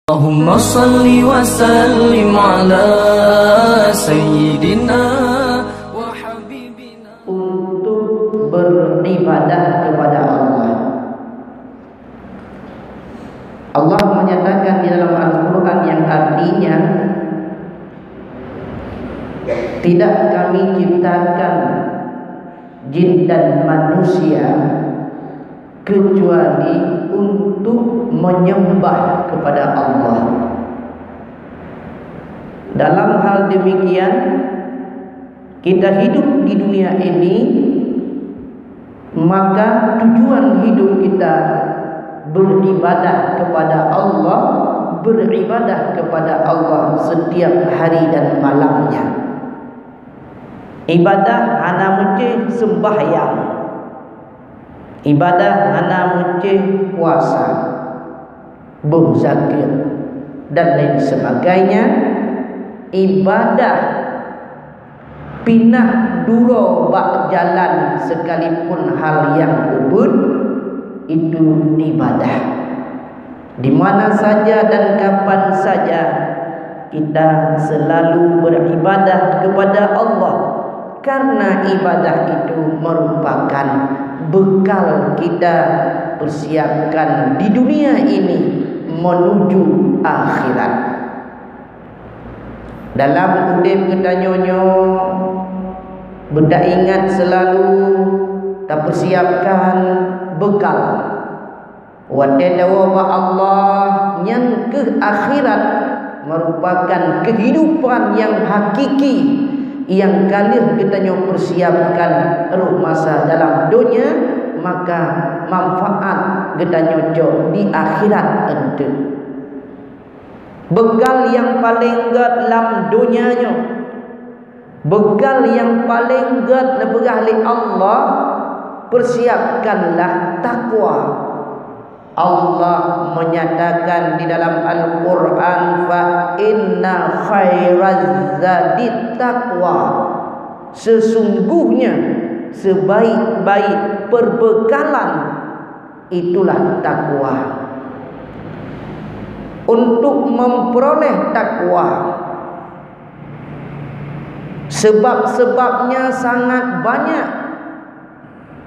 Allahumma salli wa sallim ala sayyidina wa habibina. Untuk beribadah kepada Allah. Allah menyatakan di dalam Al-Quran yang artinya, tidak kami ciptakan jin dan manusia kecuali untuk menyembah kepada Allah. Dalam hal demikian, kita hidup di dunia ini, maka tujuan hidup kita beribadah kepada Allah, beribadah kepada Allah setiap hari dan malamnya. Ibadah hana muncih sembahyang, ibadah hana muncih puasa, berzakir dan lain sebagainya. Ibadah pinah duro bak jalan sekalipun hal yang ubud, itu ibadah. Di mana saja dan kapan saja kita selalu beribadah kepada Allah, karena ibadah itu merupakan bekal kita persiapkan di dunia ini menuju akhirat. Dalam udip kita nyonyo benda ingat selalu tak persiapkan bekal. Wadadawa Allah yang ke akhirat merupakan kehidupan yang hakiki, yang kali kita nyo persiapkan ruh masa dalam dunia, maka manfaat kita nyojo di akhirat ente. Bekal yang paling gad dalam dunia nyo, bekal yang paling gad lebih Allah, persiapkanlah takwa. Allah menyatakan di dalam Al-Quran, fa inna khairaz zadi taqwa, sesungguhnya sebaik-baik perbekalan itulah takwa. Untuk memperoleh takwa, sebab-sebabnya sangat banyak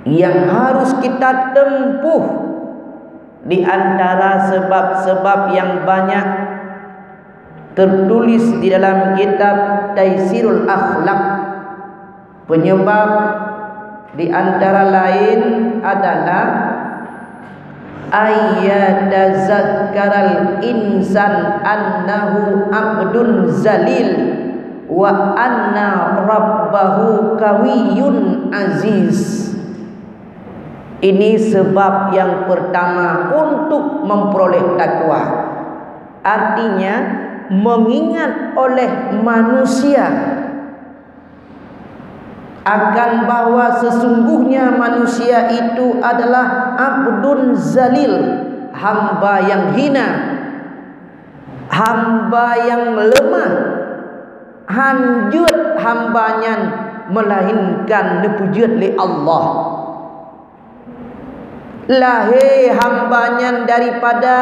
yang harus kita tempuh. Di antara sebab-sebab yang banyak tertulis di dalam kitab Taisirul Akhlaq, penyebab di antara lain adalah ayyatazakkaral insan annahu abdun zalil wa anna rabbahu kawiyyun aziz. Ini sebab yang pertama untuk memperoleh takwa. Artinya mengingat oleh manusia akan bahwa sesungguhnya manusia itu adalah abdun zalil, hamba yang hina, hamba yang lemah, hanjut hambanya melainkan nepujud li Allah. Lahir hambanya daripada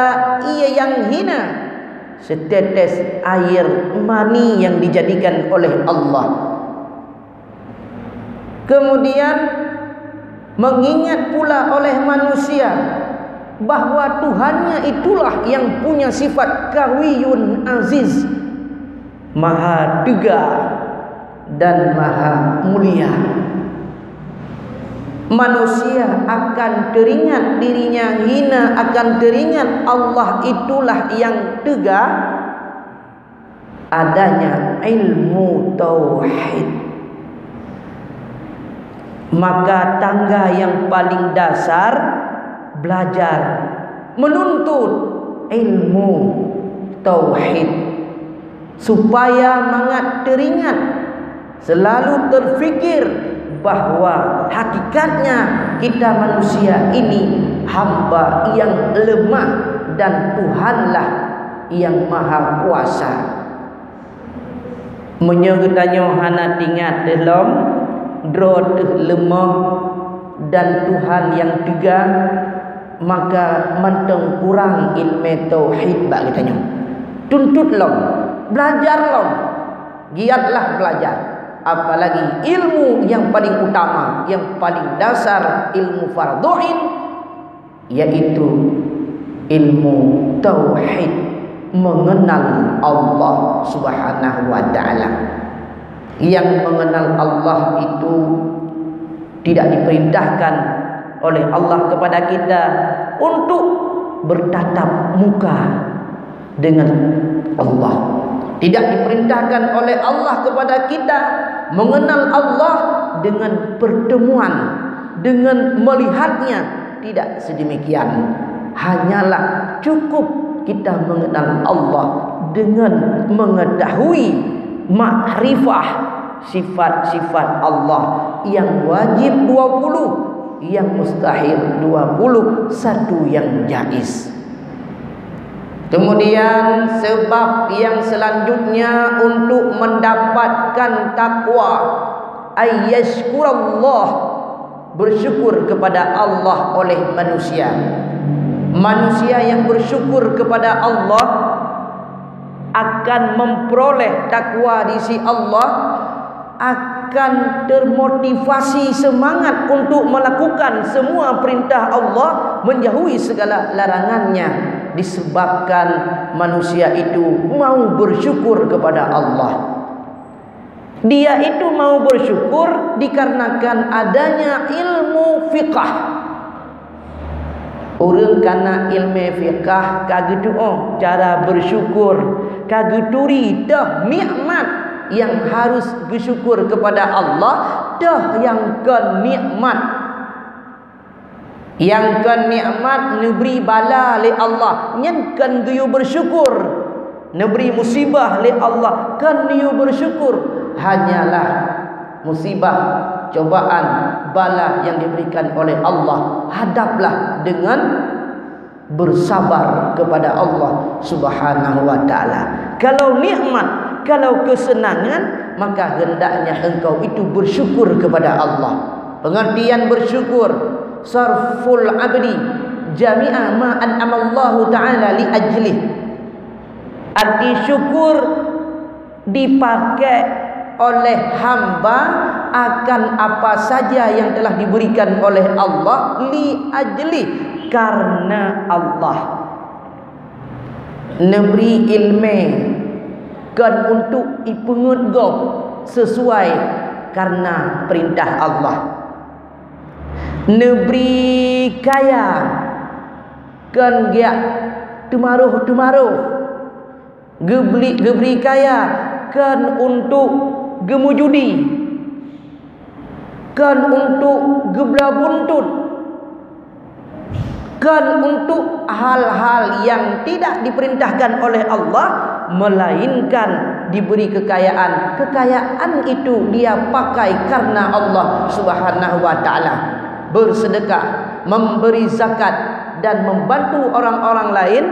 ia yang hina, setetes air mani yang dijadikan oleh Allah. Kemudian mengingat pula oleh manusia bahwa Tuhannya itulah yang punya sifat Qawiyyun Aziz, Maha Tegar dan Maha Mulia. Manusia akan teringat dirinya hina, akan teringat Allah itulah yang tegar adanya ilmu tauhid. Maka tangga yang paling dasar belajar menuntut ilmu tauhid, supaya mangat teringat, selalu terfikir bahwa hakikatnya kita manusia ini hamba yang lemah dan Tuhanlah yang maha kuasa. Menyegetanya hana tingat dalam drot lemah dan Tuhan yang tegar, maka manteng kurang ilmu tauhid bak kita nyo. tuntutlah, belajarlah, giatlah belajar. Apalagi ilmu yang paling utama, yang paling dasar, ilmu fardhu'in, yaitu ilmu tauhid, mengenal Allah Subhanahu wa taala. Yang mengenal Allah itu tidak diperintahkan oleh Allah kepada kita untuk bertatap muka dengan Allah. Tidak diperintahkan oleh Allah kepada kita mengenal Allah dengan pertemuan, dengan melihatnya. Tidak sedemikian. Hanyalah cukup kita mengenal Allah dengan mengetahui makrifah sifat-sifat Allah yang wajib 20, yang mustahil 20, satu yang jaiz. Kemudian sebab yang selanjutnya untuk mendapatkan takwa, ayyashkurallah, bersyukur kepada Allah oleh manusia. Manusia yang bersyukur kepada Allah akan memperoleh takwa di sisi Allah, akan termotivasi semangat untuk melakukan semua perintah Allah, menjauhi segala larangannya, disebabkan manusia itu mau bersyukur kepada Allah. Dia itu mau bersyukur dikarenakan adanya ilmu fiqah. Orang kana ilmu fiqah kagak doa cara bersyukur, kagak turi dah nikmat yang harus bersyukur kepada Allah, dah yang ke nikmat. Yang kan nikmat neberi bala li Allah, nyen kan dia bersyukur. Neberi musibah li Allah, kan dia bersyukur. Hanyalah musibah, cobaan, bala yang diberikan oleh Allah, hadaplah dengan bersabar kepada Allah Subhanahu wa taala. Kalau nikmat, kalau kesenangan, maka hendaknya engkau itu bersyukur kepada Allah. Pengertian bersyukur, sarful abdi jami'a ma an'amallahu ta'ala li ajlih. Arti syukur dipakai oleh hamba akan apa saja yang telah diberikan oleh Allah, li ajlih, karena Allah. Neberi ilmu kan untuk ipungut go sesuai karena perintah Allah. Neberi kaya kan dia tumaruh geberi kaya kan untuk gemujudi, kan untuk gebla buntut, kan untuk hal-hal yang tidak diperintahkan oleh Allah, melainkan diberi kekayaan. Kekayaan itu dia pakai karena Allah Subhanahu wa taala. Bersedekah, memberi zakat, dan membantu orang-orang lain,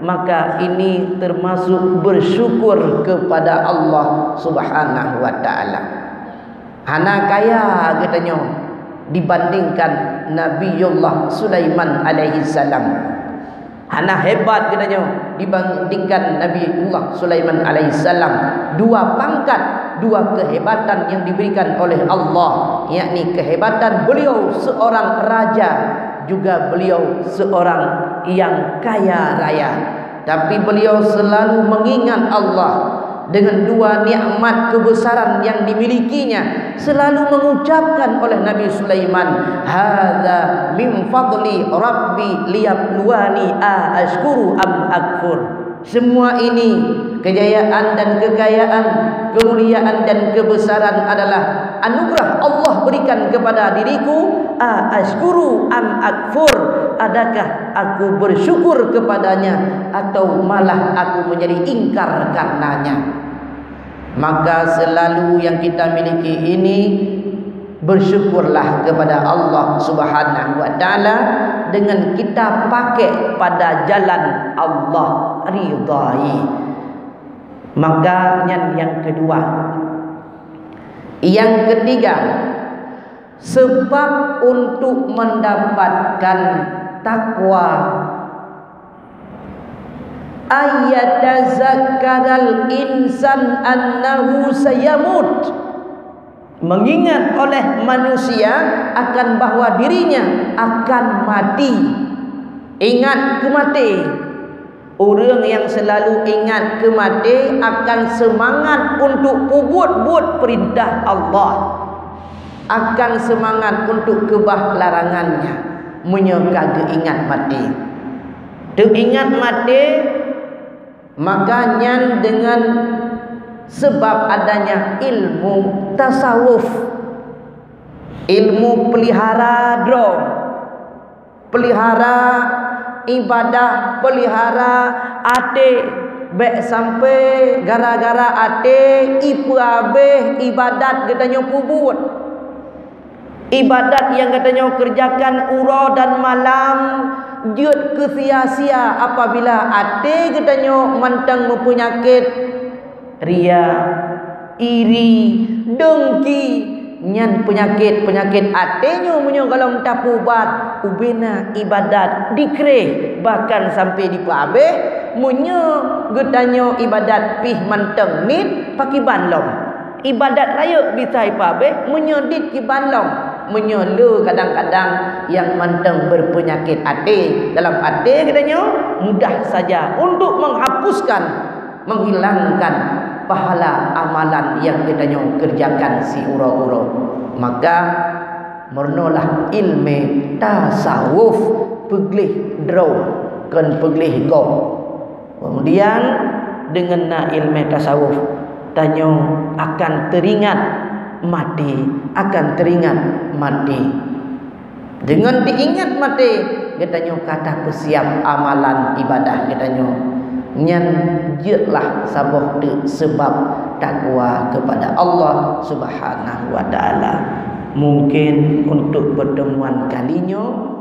maka ini termasuk bersyukur kepada Allah Subhanahu wa taala. Hana kaya katanya dibandingkan Nabiullah Sulaiman alaihi salam. Hana hebat katanya dibandingkan Nabiullah Sulaiman alaihi salam. Dua pangkat, dua kehebatan yang diberikan oleh Allah, yakni kehebatan beliau seorang raja, juga beliau seorang yang kaya raya. Tapi beliau selalu mengingat Allah dengan dua nikmat kebesaran yang dimilikinya. Selalu mengucapkan oleh Nabi Sulaiman, hadza min fadli rabbi liyabluwani a ashkuru am akfur. Semua ini kejayaan dan kekayaan, kemuliaan dan kebesaran adalah anugerah Allah berikan kepada diriku. Ashkuru am akfur, adakah aku bersyukur kepadanya atau malah aku menjadi ingkar karenanya. Maka selalu yang kita miliki ini, bersyukurlah kepada Allah Subhanahu wa taala dengan kita pakai pada jalan Allah ridai. Maka yang kedua. Yang ketiga, sebab untuk mendapatkan takwa ayatazakkaral insan annahu sayamut, mengingat oleh manusia akan bahawa dirinya akan mati. Ingat kematian. Orang yang selalu ingat kematian akan semangat untuk buat perintah Allah, akan semangat untuk kebah larangannya, menyangka ingat mati. Teringat mati, makanya dengan sebab adanya ilmu tasawuf, ilmu pelihara drone, pelihara ibadah, pelihara ate, baik sampai gara-gara ate ipu habis ibadat katanya pubut, ibadat yang katanya kerjakan ura dan malam jut ke sia-sia apabila ate katanya mantang mempenyakit ria, iri, dengki, nyan penyakit atenya munyo kalau minta ubat ubena ibadat dikreh bahkan sampai di pabe munyo gedanyo ibadat pih manteng nit paki banlong ibadat raya bisa ipabe munyo dit ki banlong munyo le kadang-kadang yang manteng berpenyakit ate dalam ate gedanyo mudah saja untuk menghapuskan, menghilangkan pahala amalan yang kita kerjakan si ura-ura. Maka mernolah ilmu tasawuf peglih draw kan peglih gom. Kemudian dengan na ilmu tasawuf tanyo akan teringat mati, akan teringat mati. Dengan diingat mati katanya kata persiap amalan ibadah katanya nyan jelah sabah sebab takwa kepada Allah Subhanahu wa taala. Mungkin untuk pertemuan kalinya